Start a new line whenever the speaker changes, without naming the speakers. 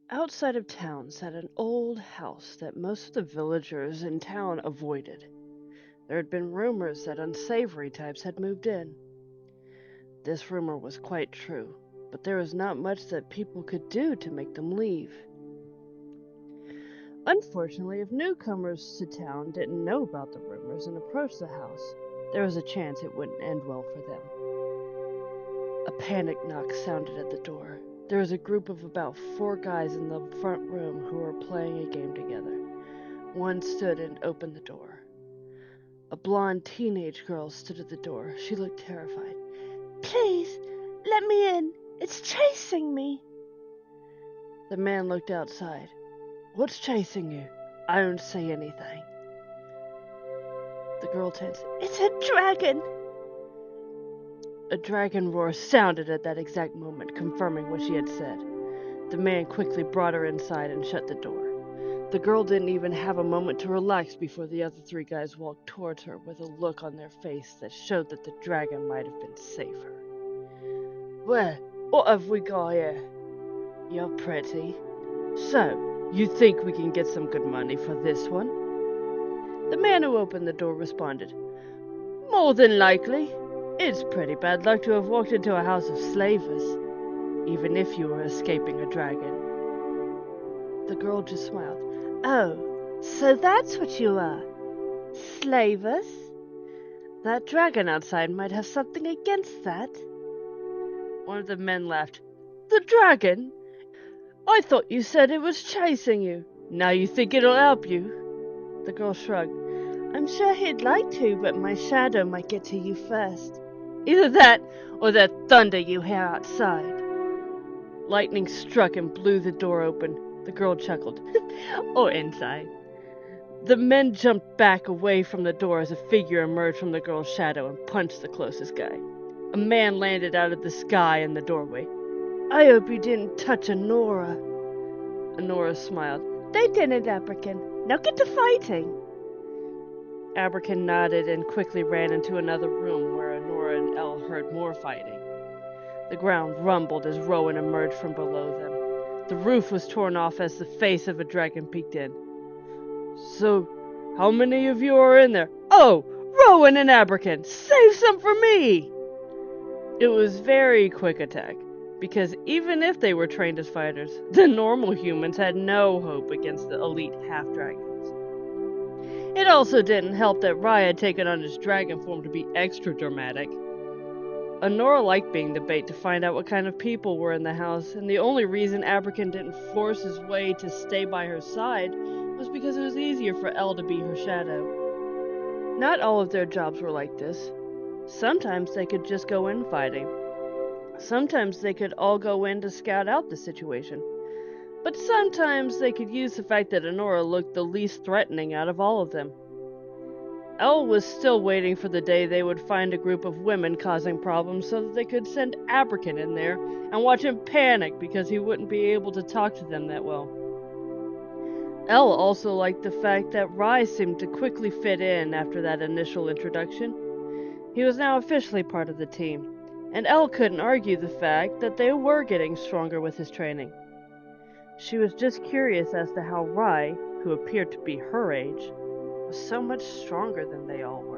Outside of town sat an old house that most of the villagers in town avoided. There had been rumors that unsavory types had moved in. This rumor was quite true, but there was not much that people could do to make them leave. Unfortunately, if newcomers to town didn't know about the rumors and approached the house, there was a chance it wouldn't end well for them. A panic knock sounded at the door. There was a group of about 4 guys in the front room who were playing a game together. One stood and opened the door. A blonde teenage girl stood at the door. She looked terrified. "Please, let me in. It's chasing me." The man looked outside. "What's chasing you? I don't see anything." The girl tensed. "It's a dragon." A dragon roar sounded at that exact moment, confirming what she had said. The man quickly brought her inside and shut the door. The girl didn't even have a moment to relax before the other 3 guys walked towards her with a look on their face that showed that the dragon might have been safer. "Well, what have we got here?" "You're pretty. So, you think we can get some good money for this one?" The man who opened the door responded, "More than likely. It's pretty bad luck to have walked into a house of slavers, even if you were escaping a dragon." The girl just smiled. "Oh, so that's what you are? Slavers? That dragon outside might have something against that." One of the men laughed. "The dragon? I thought you said it was chasing you. Now you think it'll help you?" The girl shrugged. "I'm sure he'd like to, but my shadow might get to you first. Either that, or that thunder you hear outside." Lightning struck and blew the door open. The girl chuckled. "Or inside." The men jumped back away from the door as a figure emerged from the girl's shadow and punched the closest guy. A man landed out of the sky in the doorway. "I hope you didn't touch Honora." Honora smiled. "They didn't, Aberkin. Now get to fighting." Aberkin nodded and quickly ran into another room where Honora and Elle heard more fighting. The ground rumbled as Rowan emerged from below them. The roof was torn off as the face of a dragon peeked in. "So, how many of you are in there?" "Oh, Rowan and Aberkin, save some for me!" It was very quick attack, because even if they were trained as fighters, the normal humans had no hope against the elite half-dragons. It also didn't help that Rye had taken on his dragon form to be extra dramatic. Honora liked being the bait to find out what kind of people were in the house, and the only reason Aberkin didn't force his way to stay by her side was because it was easier for Elle to be her shadow. Not all of their jobs were like this. Sometimes they could just go in fighting. Sometimes they could all go in to scout out the situation. But sometimes they could use the fact that Honora looked the least threatening out of all of them. Elle was still waiting for the day they would find a group of women causing problems so that they could send Aberkin in there and watch him panic because he wouldn't be able to talk to them that well. Elle also liked the fact that Rye seemed to quickly fit in after that initial introduction. He was now officially part of the team, and Elle couldn't argue the fact that they were getting stronger with his training. She was just curious as to how Rye, who appeared to be her age, was so much stronger than they all were.